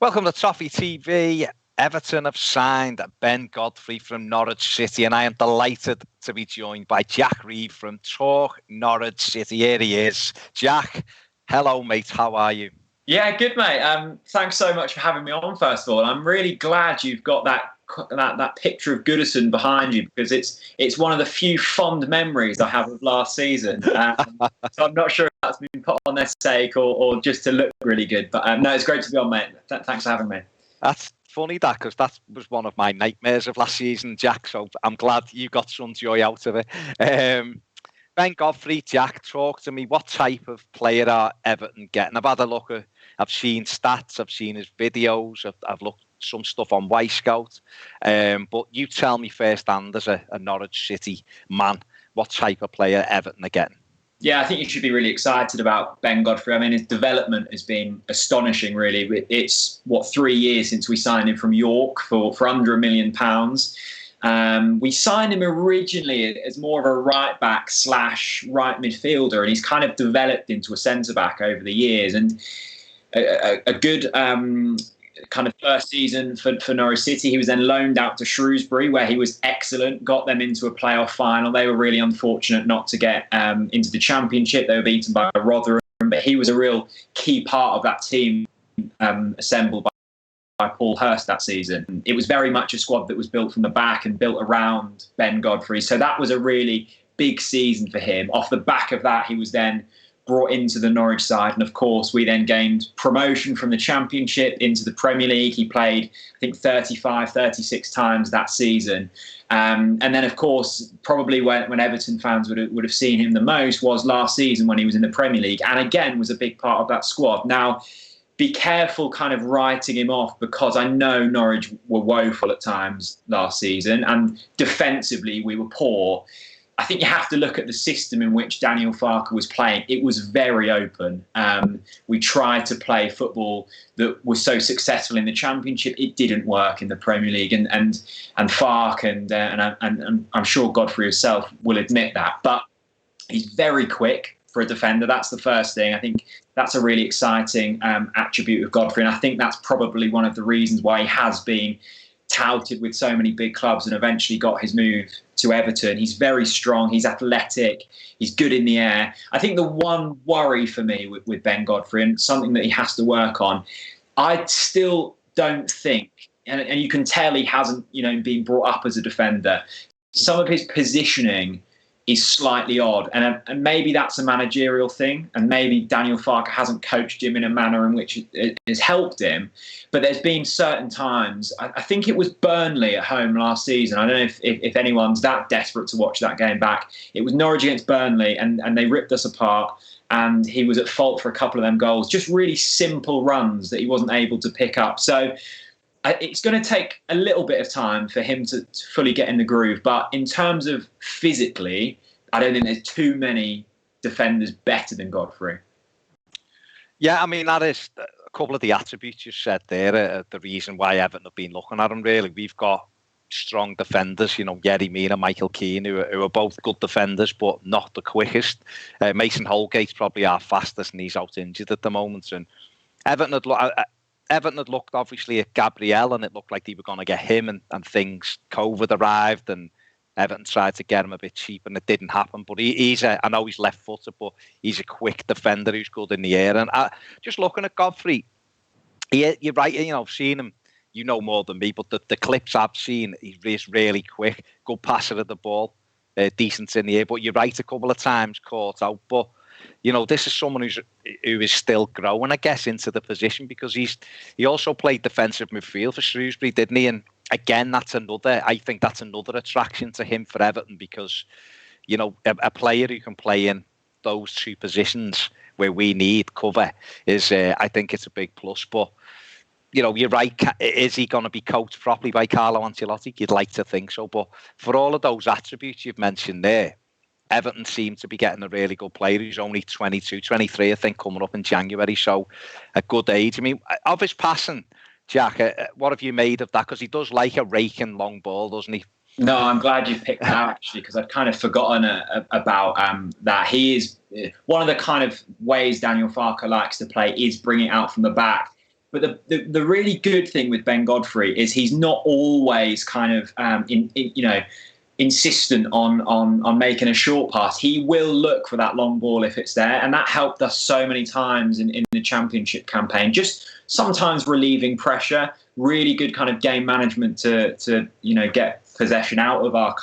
Welcome to Toffee TV. Everton have signed Ben Godfrey from Norwich City, and I am delighted to be joined by Jack Reed from Talk Norwich City. Here he is. Jack, hello, mate. How are you? Yeah, good, mate. Thanks so much for having me on, first of all. I'm really glad you've got that picture of Goodison behind you, because it's one of the few fond memories I have of last season. So I'm not sure if that's been put on their sake or just to look really good. But no, it's great to be on, mate. Thanks for having me. That's funny, because that was one of my nightmares of last season, Jack. So I'm glad you got some joy out of it. Ben Godfrey, Jack, talk to me. What type of player are Everton getting? I've had a look at, I've seen stats, I've seen his videos, I've looked some stuff on Wisecout. But you tell me firsthand, as a Norwich City man, what type of player Everton are getting? Yeah, I think you should be really excited about Ben Godfrey. I mean, his development has been astonishing, really. It's, 3 years since we signed him from York for under £1 million. We signed him originally as more of a right-back / right midfielder, and he's kind of developed into a centre-back over the years. And a good kind of first season for Norwich City. He was then loaned out to Shrewsbury, where he was excellent, got them into a playoff final. They were really unfortunate not to get into the Championship. They were beaten by Rotherham, but he was a real key part of that team assembled by Paul Hurst that season. It was very much a squad that was built from the back and built around Ben Godfrey. So that was a really big season for him. Off the back of that, he was then brought into the Norwich side, and of course we then gained promotion from the Championship into the Premier League. He played, I think, 36 times that season, and then of course probably when Everton fans would have seen him the most was last season when he was in the Premier League, and again was a big part of that squad. Now, be careful kind of writing him off, because I know Norwich were woeful at times last season, and defensively we were poor. I think you have to look at the system in which Daniel Farke was playing. It was very open. We tried to play football that was so successful in the Championship. It didn't work in the Premier League, and Farke and I'm sure Godfrey himself will admit that. But he's very quick for a defender. That's the first thing. I think that's a really exciting attribute of Godfrey, and I think that's probably one of the reasons why he has been touted with so many big clubs and eventually got his move to Everton. He's very strong, he's athletic, he's good in the air. I think the one worry for me with Ben Godfrey, and something that he has to work on, I still don't think, and you can tell he hasn't been brought up as a defender, some of his positioning is slightly odd, and maybe that's a managerial thing, and maybe Daniel Farke hasn't coached him in a manner in which it has helped him. But there's been certain times, I think it was Burnley at home last season. I don't know if anyone's that desperate to watch that game back. It was Norwich against Burnley, and they ripped us apart, and he was at fault for a couple of them goals. Just really simple runs that he wasn't able to pick up. So it's going to take a little bit of time for him to fully get in the groove. But in terms of physically, I don't think there's too many defenders better than Godfrey. Yeah, I mean, that is a couple of the attributes you said there, the reason why Everton have been looking at him, really. We've got strong defenders, Yerry Mina, Michael Keane, who are both good defenders, but not the quickest. Mason Holgate's probably our fastest, and he's out injured at the moment. And Everton had looked obviously at Gabriel, and it looked like they were going to get him, and things, COVID arrived, and Everton tried to get him a bit cheap, and it didn't happen. But I know he's left-footed, but he's a quick defender who's good in the air. And just looking at Godfrey, you're right, I've seen him, more than me, but the clips I've seen, he's really quick, good passer of the ball, decent in the air. But you're right, a couple of times caught out. But this is someone who is still growing, I guess, into the position, because he also played defensive midfield for Shrewsbury, didn't he? And again, I think that's another attraction to him for Everton, because, a player who can play in those two positions where we need cover is, I think it's a big plus. But, you're right. Is he going to be coached properly by Carlo Ancelotti? You'd like to think so. But for all of those attributes you've mentioned there, Everton seem to be getting a really good player who's only 22, 23, I think, coming up in January. So a good age. I mean, of his passing, Jack, what have you made of that? Because he does like a raking long ball, doesn't he? No, I'm glad you picked that out, actually, because I'd kind of forgotten about that. He is one of the kind of ways Daniel Farke likes to play is bring it out from the back. But the really good thing with Ben Godfrey is he's not always kind of insistent on making a short pass. He will look for that long ball if it's there, and that helped us so many times in the Championship campaign. Just sometimes relieving pressure, really good kind of game management to get possession out of our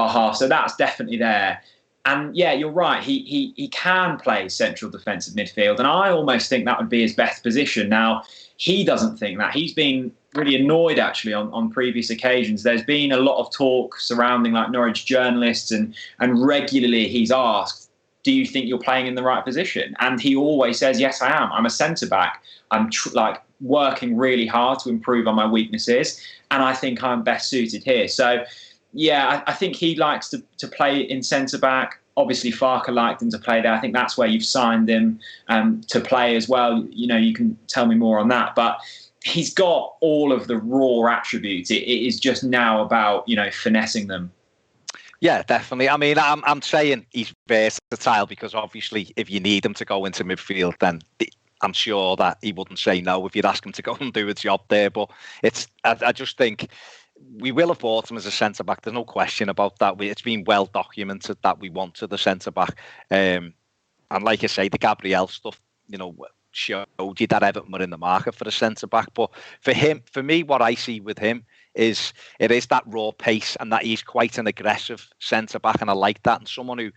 half. So that's definitely there. And yeah, you're right. He can play central defensive midfield, and I almost think that would be his best position. Now, he doesn't think that. He's been really annoyed actually on previous occasions. There's been a lot of talk surrounding like Norwich journalists, and regularly he's asked, "Do you think you're playing in the right position?" And he always says, "Yes, I am. I'm a centre back. I'm working really hard to improve on my weaknesses, and I think I'm best suited here." So. Yeah, I think he likes to play in centre-back. Obviously, Farke liked him to play there. I think that's where you've signed him to play as well. You can tell me more on that. But he's got all of the raw attributes. It is just now about, finessing them. Yeah, definitely. I mean, I'm saying he's versatile because obviously if you need him to go into midfield, then I'm sure that he wouldn't say no if you'd ask him to go and do a job there. But I just think... we will have bought him as a centre-back. There's no question about that. It's been well documented that we wanted the centre-back. And like I say, the Gabriel stuff, showed you that Everton were in the market for a centre-back. But for me, what I see with him is it is that raw pace and that he's quite an aggressive centre-back. And I like that. And someone who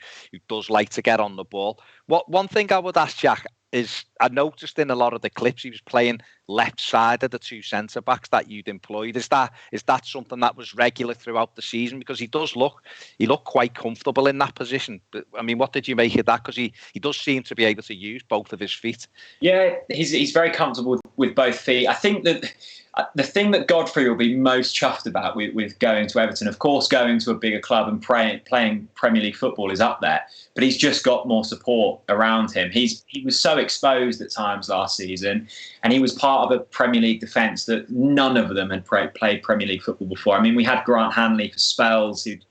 does like to get on the ball. One thing I would ask Jack is I noticed in a lot of the clips he was playing left side of the two centre backs that you'd employed. Is that something that was regular throughout the season? Because he looked quite comfortable in that position. But, I mean, what did you make of that? Because he does seem to be able to use both of his feet. Yeah, he's very comfortable with both feet. I think that the thing that Godfrey will be most chuffed about with going to Everton, of course, going to a bigger club and playing Premier League football is up there, but he's just got more support around him. He was so exposed at times last season, and he was part of a Premier League defence that none of them had played Premier League football before. I mean, we had Grant Hanley for spells who'd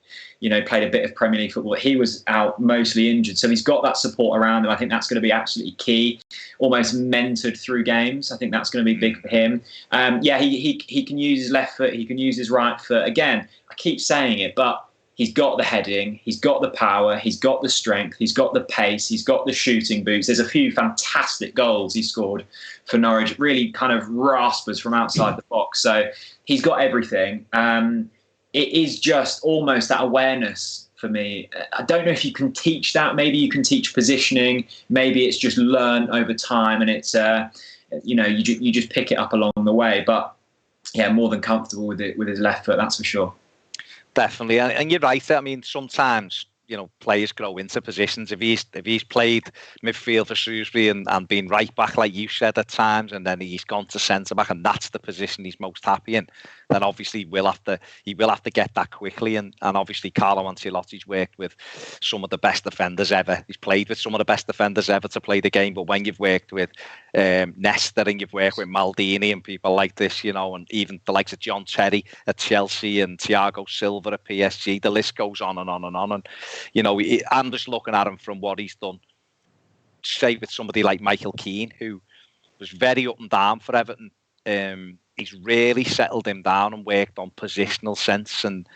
played a bit of Premier League football. He was out mostly injured. So he's got that support around him. I think that's going to be absolutely key. Almost mentored through games. I think that's going to be big for him. He can use his left foot. He can use his right foot. Again, I keep saying it, but he's got the heading. He's got the power. He's got the strength. He's got the pace. He's got the shooting boots. There's a few fantastic goals he scored for Norwich. Really kind of raspers from outside the box. So he's got everything. It is just almost that awareness for me. I don't know if you can teach that. Maybe you can teach positioning. Maybe it's just learned over time, and it's you just pick it up along the way. But yeah, more than comfortable with it with his left foot, that's for sure. Definitely, and you're right. I mean, sometimes players grow into positions. If he's played midfield for Shrewsbury and been right back, like you said at times, and then he's gone to centre back, and that's the position he's most happy in, then obviously he will have to get that quickly. And obviously Carlo Ancelotti's worked with some of the best defenders ever. He's played with some of the best defenders ever to play the game. But when you've worked with Nesta and you've worked with Maldini and people like this, and even the likes of John Terry at Chelsea and Thiago Silva at PSG, the list goes on and on and on. And I'm just looking at him from what he's done, say with somebody like Michael Keane, who was very up and down for Everton. He's really settled him down and worked on positional sense and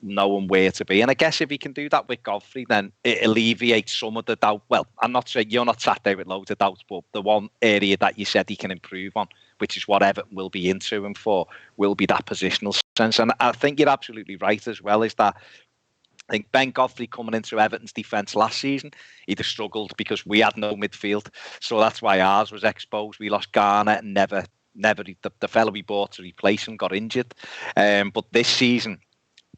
knowing where to be. And I guess if he can do that with Godfrey, then it alleviates some of the doubt. Well, I'm not saying you're not sat there with loads of doubts, but the one area that you said he can improve on, which is what Everton will be into him for, will be that positional sense. And I think you're absolutely right as well, is that I think Ben Godfrey coming into Everton's defence last season, he'd have struggled because we had no midfield. So that's why ours was exposed. We lost Garner and never the fellow we bought to replace him got injured. But this season,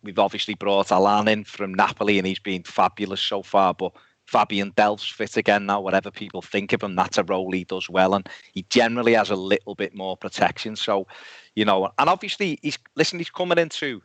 we've obviously brought Alan in from Napoli and he's been fabulous so far. But Fabian Delph's fit again now, whatever people think of him, that's a role he does well. And he generally has a little bit more protection. So, and obviously he's coming into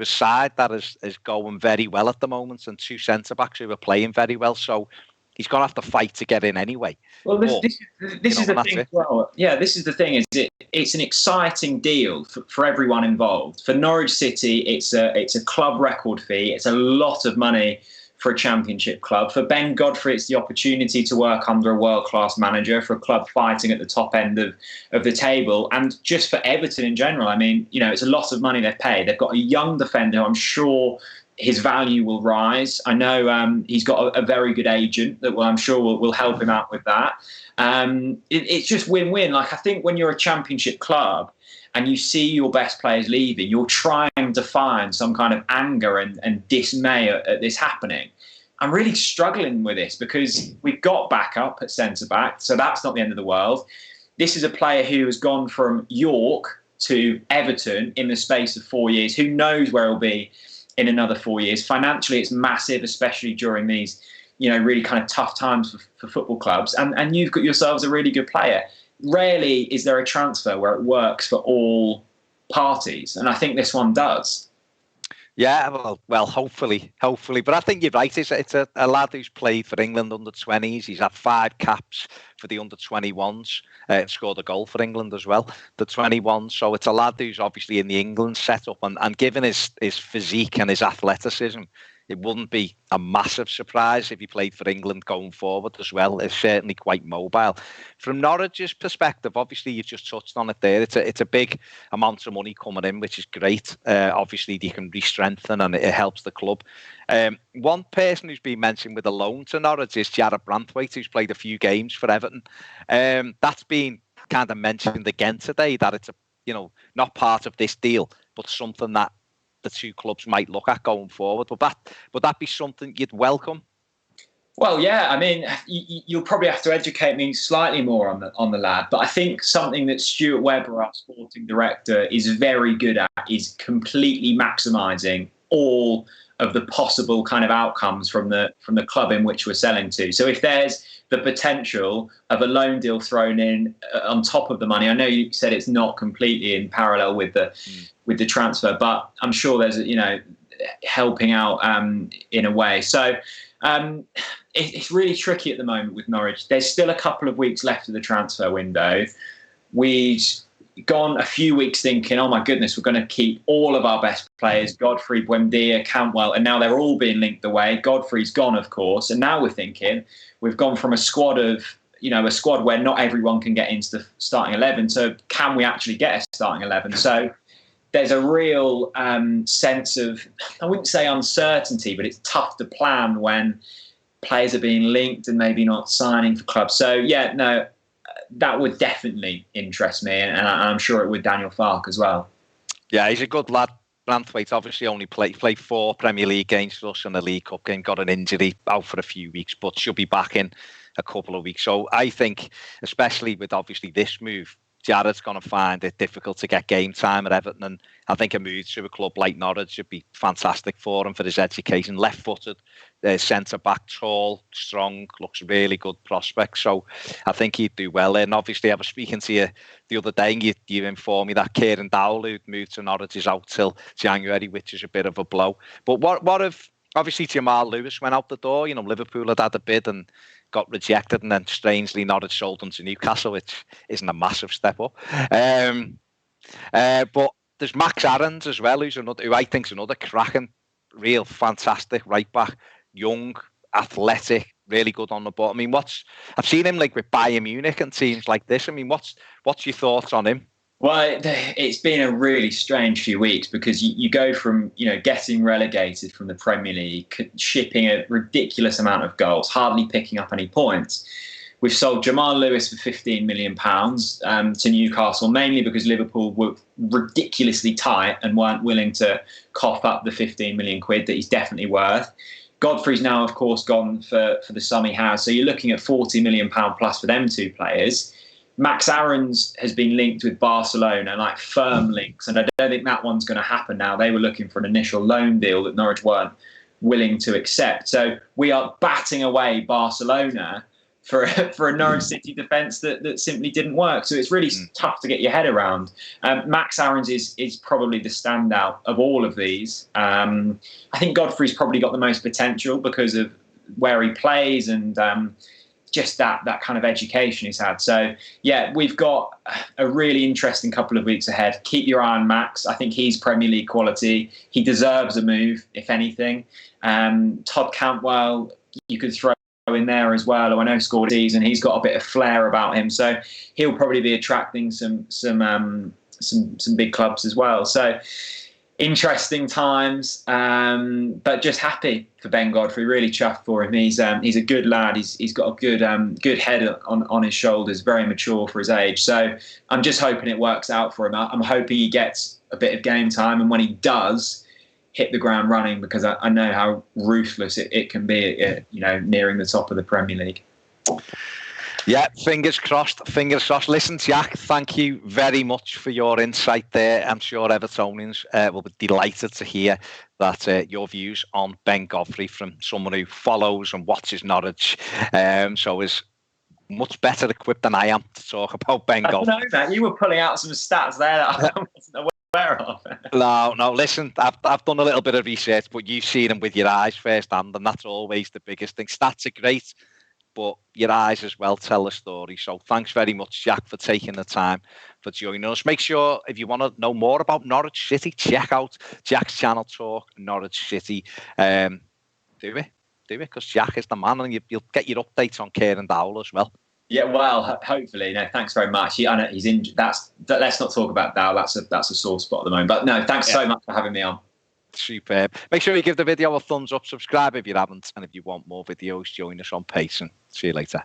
a side that is going very well at the moment and two centre-backs who are playing very well. So he's going to have to fight to get in anyway. Well, this is the thing as well. Yeah, this is the thing. It's an exciting deal for everyone involved. For Norwich City, it's a club record fee. It's a lot of money for a championship club. For Ben Godfrey, it's the opportunity to work under a world-class manager for a club fighting at the top end of the table. And just for Everton in general, I mean, it's a lot of money they've paid. They've got a young defender who I'm sure his value will rise. I know he's got a very good agent that I'm sure will help him out with that. It's just win-win. Like, I think when you're a championship club and you see your best players leaving, you're trying to find some kind of anger and dismay at this happening. I'm really struggling with this because we've got backup at centre-back, so that's not the end of the world. This is a player who has gone from York to Everton in the space of 4 years. Who knows where he'll be in another 4 years? Financially, it's massive, especially during these, really kind of tough times for football clubs. And you've got yourselves a really good player. Rarely is there a transfer where it works for all parties, and I think this one does. Yeah, well, hopefully. But I think you're right. It's a lad who's played for England under-20s. He's had 5 caps for the under-21s and scored a goal for England as well, the 21s. So it's a lad who's obviously in the England setup. And given his physique and his athleticism, it wouldn't be a massive surprise if he played for England going forward as well. It's certainly quite mobile. From Norwich's perspective, obviously you just touched on it there. It's a big amount of money coming in, which is great. Obviously they can re-strengthen and it helps the club. One person who's been mentioned with a loan to Norwich is Jarrod Branthwaite, who's played a few games for Everton. That's been kind of mentioned again today, that it's not part of this deal, but something that the two clubs might look at going forward. Would that be something you'd welcome? Well, yeah. I mean, you'll probably have to educate me slightly more on the lad, but I think something that Stuart Webber, our sporting director, is very good at is completely maximising all of the possible kind of outcomes from the club in which we're selling to. So if there's the potential of a loan deal thrown in on top of the money, I know you said it's not completely in parallel with the transfer, but I'm sure there's helping out in a way. So it's really tricky at the moment with Norwich. There's still a couple of weeks left of the transfer window. We'd gone a few weeks thinking, oh my goodness, we're going to keep all of our best players, Godfrey, Buendia, Cantwell, and now they're all being linked away. Godfrey's gone, of course, and now we're thinking we've gone from a squad where not everyone can get into the starting 11, so can we actually get a starting 11? So there's a real sense of, I wouldn't say uncertainty, but it's tough to plan when players are being linked and maybe not signing for clubs. So yeah, no, that would definitely interest me, and I'm sure it would Daniel Farke as well. Yeah, he's a good lad. Branthwaite obviously only played 4 Premier League games for us in the League Cup game, got an injury, out for a few weeks, but should be back in a couple of weeks. So I think, especially with obviously this move, Jarrod's going to find it difficult to get game time at Everton, and I think a move to a club like Norwich should be fantastic for him, for his education. Left-footed, centre-back, tall, strong, looks really good prospect. So I think he'd do well. And obviously I was speaking to you the other day, and you informed me that Kieran Dowell, who'd moved to Norwich, is out till January, which is a bit of a blow. But what if, obviously Jamal Lewis went out the door, Liverpool had a bid and got rejected, and then strangely Norwich sold him to Newcastle, which isn't a massive step up. But there's Max Aarons as well, who I think is another cracking, real fantastic right back, young, athletic, really good on the ball. I mean, I've seen him with Bayern Munich and teams like this. I mean, what's your thoughts on him? Well, it's been a really strange few weeks because you go from, getting relegated from the Premier League, shipping a ridiculous amount of goals, hardly picking up any points. We've sold Jamal Lewis for £15 million to Newcastle, mainly because Liverpool were ridiculously tight and weren't willing to cough up the 15 million quid that he's definitely worth. Godfrey's now, of course, gone for the sum he has. So you're looking at £40 million plus for them two players. Max Aarons has been linked with Barcelona, firm links, and I don't think that one's going to happen now. They were looking for an initial loan deal that Norwich weren't willing to accept. So we are batting away Barcelona for a Norwich City defence that simply didn't work. So it's really tough to get your head around. Max Aarons is probably the standout of all of these. I think Godfrey's probably got the most potential because of where he plays and just that kind of education he's had. So yeah, we've got a really interesting couple of weeks ahead. Keep your eye on Max. I think he's Premier League quality. He deserves a move, if anything. Todd Cantwell, you could throw in there as well, who I know scored a season. He's got a bit of flair about him, so he'll probably be attracting some big clubs as well. So interesting times, but just happy for Ben Godfrey. Really chuffed for him. He's a good lad. He's got a good head on his shoulders. Very mature for his age. So I'm just hoping it works out for him. I'm hoping he gets a bit of game time, and when he does, hit the ground running, because I know how ruthless it can be. Nearing the top of the Premier League. Yeah, fingers crossed, fingers crossed. Listen, Jack, thank you very much for your insight there. I'm sure Evertonians will be delighted to hear that your views on Ben Godfrey from someone who follows and watches Norwich, so is much better equipped than I am to talk about Ben Godfrey. I know that. You were pulling out some stats there that I wasn't aware of. No, listen, I've done a little bit of research, but you've seen them with your eyes firsthand, and that's always the biggest thing. Stats are great, but your eyes as well tell the story. So thanks very much, Jack, for taking the time for joining us. Make sure, if you want to know more about Norwich City, check out Jack's channel, Talk Norwich City. Do it, because Jack is the man, and you'll get your updates on Kieran Dowell as well. Yeah, well, hopefully. No, thanks very much. I know he's in. Let's not talk about Dowell. That's a sore spot at the moment. But no, thanks so much for having me on. Superb. Make sure you give the video a thumbs up, subscribe if you haven't, and if you want more videos, join us on Patreon. See you later.